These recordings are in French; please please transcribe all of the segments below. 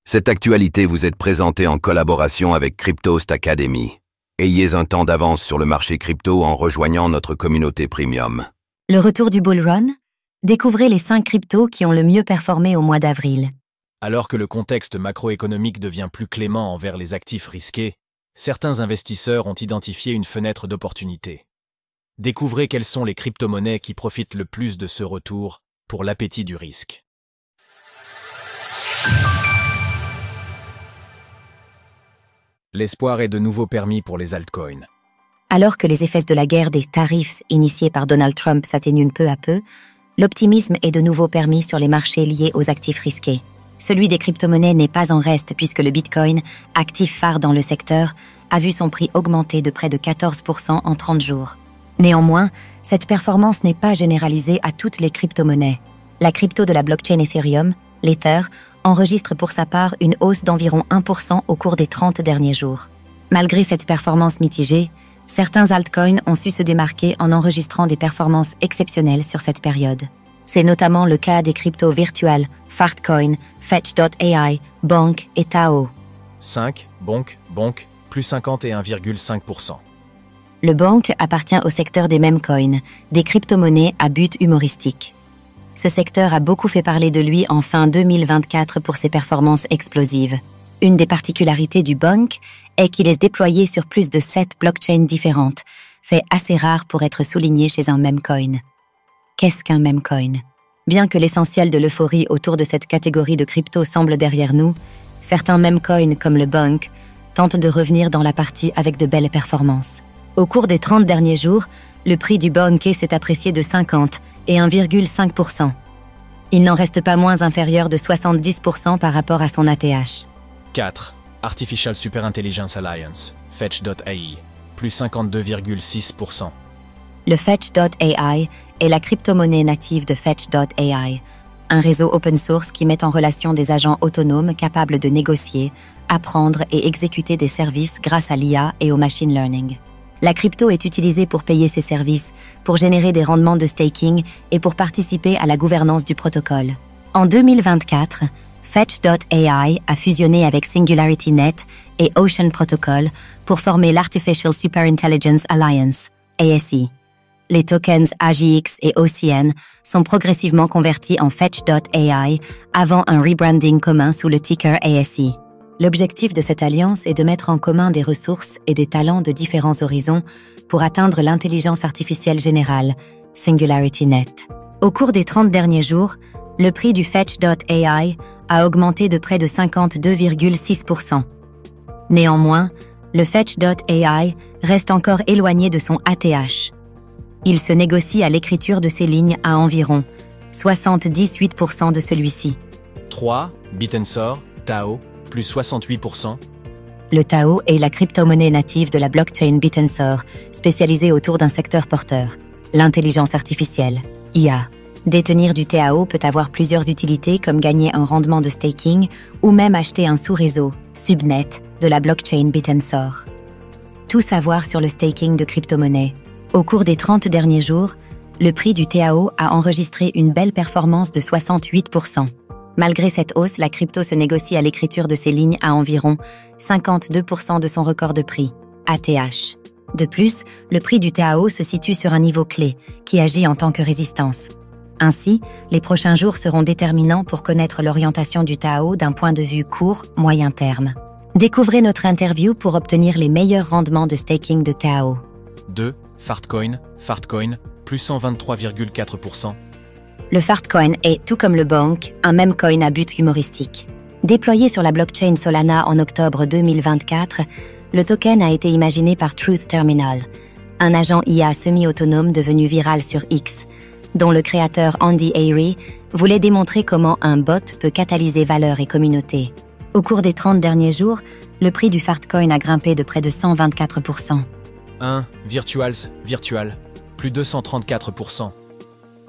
Cette actualité vous est présentée en collaboration avec Cryptost Academy. Ayez un temps d'avance sur le marché crypto en rejoignant notre communauté premium. Le retour du bull run? Découvrez les 5 cryptos qui ont le mieux performé au mois d'avril. Alors que le contexte macroéconomique devient plus clément envers les actifs risqués, certains investisseurs ont identifié une fenêtre d'opportunité. Découvrez quelles sont les crypto-monnaies qui profitent le plus de ce retour pour l'appétit du risque. L'espoir est de nouveau permis pour les altcoins. Alors que les effets de la guerre des tarifs initiés par Donald Trump s'atténuent peu à peu, l'optimisme est de nouveau permis sur les marchés liés aux actifs risqués. Celui des crypto-monnaies n'est pas en reste puisque le Bitcoin, actif phare dans le secteur, a vu son prix augmenter de près de 14% en 30 jours. Néanmoins, cette performance n'est pas généralisée à toutes les crypto-monnaies. La crypto de la blockchain Ethereum, l'Ether, enregistre pour sa part une hausse d'environ 1% au cours des 30 derniers jours. Malgré cette performance mitigée, certains altcoins ont su se démarquer en enregistrant des performances exceptionnelles sur cette période. C'est notamment le cas des cryptos virtuels Fartcoin, Fetch.ai, Bonk et Tao. 5, Bonk, plus 51,5%. Le Bonk appartient au secteur des meme-coins, des crypto-monnaies à but humoristique. Ce secteur a beaucoup fait parler de lui en fin 2024 pour ses performances explosives. Une des particularités du Bonk est qu'il est déployé sur plus de 7 blockchains différentes, fait assez rare pour être souligné chez un meme-coin. Qu'est-ce qu'un meme-coin? Bien que l'essentiel de l'euphorie autour de cette catégorie de crypto semble derrière nous, certains meme-coins comme le Bonk tentent de revenir dans la partie avec de belles performances. Au cours des 30 derniers jours, le prix du Bonk s'est apprécié de 50 et 1,5%. Il n'en reste pas moins inférieur de 70% par rapport à son ATH. 4. Artificial Super Intelligence Alliance, Fetch.ai, plus 52,6%. Le Fetch.ai est la crypto-monnaie native de Fetch.ai, un réseau open source qui met en relation des agents autonomes capables de négocier, apprendre et exécuter des services grâce à l'IA et au machine learning. La crypto est utilisée pour payer ses services, pour générer des rendements de staking et pour participer à la gouvernance du protocole. En 2024, Fetch.ai a fusionné avec SingularityNet et Ocean Protocol pour former l'Artificial Superintelligence Alliance, ASI. Les tokens AGX et OCN sont progressivement convertis en Fetch.ai avant un rebranding commun sous le ticker ASI. L'objectif de cette alliance est de mettre en commun des ressources et des talents de différents horizons pour atteindre l'intelligence artificielle générale, SingularityNet. Au cours des 30 derniers jours, le prix du Fetch.ai a augmenté de près de 52,6%. Néanmoins, le Fetch.ai reste encore éloigné de son ATH. Il se négocie à l'écriture de ces lignes à environ 78% de celui-ci. 3. Bitensor, Tao, plus 68%. Le Tao est la crypto-monnaie native de la blockchain Bitensor, spécialisée autour d'un secteur porteur, l'intelligence artificielle, IA. Détenir du TAO peut avoir plusieurs utilités comme gagner un rendement de staking ou même acheter un sous-réseau, subnet, de la blockchain Bitensor. Tout savoir sur le staking de crypto-monnaies. Au cours des 30 derniers jours, le prix du TAO a enregistré une belle performance de 68%. Malgré cette hausse, la crypto se négocie à l'écriture de ses lignes à environ 52% de son record de prix, ATH. De plus, le prix du TAO se situe sur un niveau clé, qui agit en tant que résistance. Ainsi, les prochains jours seront déterminants pour connaître l'orientation du TAO d'un point de vue court-moyen terme. Découvrez notre interview pour obtenir les meilleurs rendements de staking de TAO. 2. Fartcoin, plus 123,4%. Le Fartcoin est, tout comme le Bonk, un meme-coin à but humoristique. Déployé sur la blockchain Solana en octobre 2024, le token a été imaginé par Truth Terminal, un agent IA semi-autonome devenu viral sur X, dont le créateur Andy Airy voulait démontrer comment un bot peut catalyser valeur et communauté. Au cours des 30 derniers jours, le prix du Fartcoin a grimpé de près de 124%. 1. Virtual, plus 234%.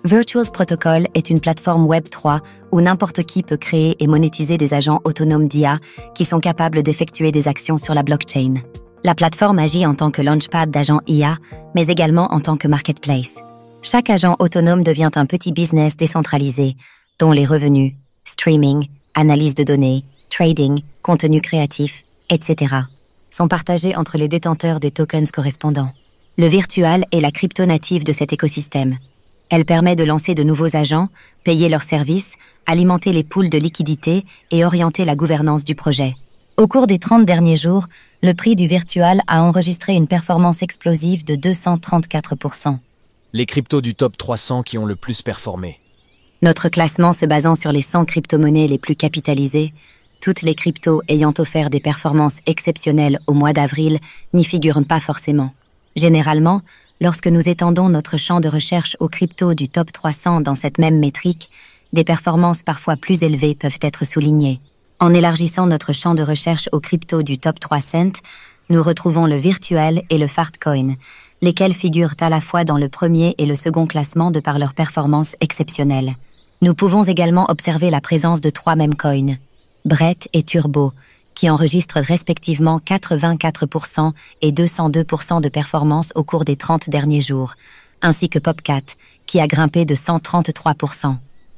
Virtuals Protocol est une plateforme Web3 où n'importe qui peut créer et monétiser des agents autonomes d'IA qui sont capables d'effectuer des actions sur la blockchain. La plateforme agit en tant que launchpad d'agents IA, mais également en tant que marketplace. Chaque agent autonome devient un petit business décentralisé, dont les revenus, streaming, analyse de données, trading, contenu créatif, etc. sont partagés entre les détenteurs des tokens correspondants. Le virtual est la crypto native de cet écosystème. Elle permet de lancer de nouveaux agents, payer leurs services, alimenter les pools de liquidités et orienter la gouvernance du projet. Au cours des 30 derniers jours, le prix du virtual a enregistré une performance explosive de 234%. Les cryptos du top 300 qui ont le plus performé. Notre classement se basant sur les 100 crypto-monnaies les plus capitalisées, toutes les cryptos ayant offert des performances exceptionnelles au mois d'avril n'y figurent pas forcément. Généralement, lorsque nous étendons notre champ de recherche aux cryptos du top 300 dans cette même métrique, des performances parfois plus élevées peuvent être soulignées. En élargissant notre champ de recherche aux cryptos du top 300, nous retrouvons le virtuel et le fartcoin, lesquels figurent à la fois dans le premier et le second classement de par leur performance exceptionnelle. Nous pouvons également observer la présence de 3 memcoins, Brett et Turbo, qui enregistrent respectivement 84% et 202% de performance au cours des 30 derniers jours, ainsi que Popcat, qui a grimpé de 133%.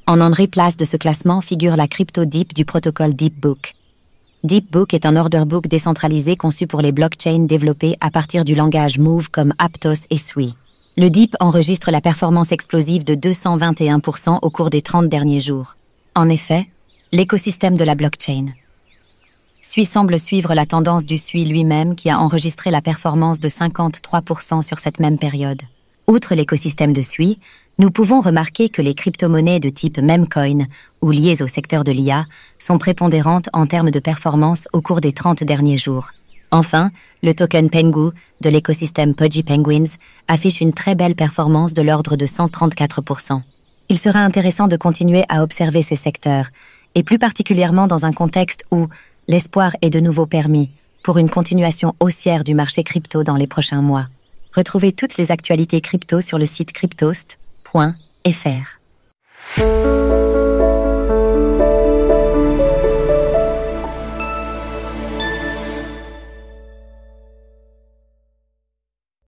En André place de ce classement figure la crypto DEEP du protocole DeepBook. DeepBook est un order book décentralisé conçu pour les blockchains développés à partir du langage Move comme Aptos et Sui. Le DEEP enregistre la performance explosive de 221% au cours des 30 derniers jours. En effet, l'écosystème de la blockchain. Sui semble suivre la tendance du Sui lui-même qui a enregistré la performance de 53% sur cette même période. Outre l'écosystème de Sui, nous pouvons remarquer que les crypto-monnaies de type memcoin ou liées au secteur de l'IA sont prépondérantes en termes de performance au cours des 30 derniers jours. Enfin, le token Pengu de l'écosystème Pudgy Penguins affiche une très belle performance de l'ordre de 134%. Il sera intéressant de continuer à observer ces secteurs, et plus particulièrement dans un contexte où l'espoir est de nouveau permis pour une continuation haussière du marché crypto dans les prochains mois. Retrouvez toutes les actualités crypto sur le site cryptost.fr.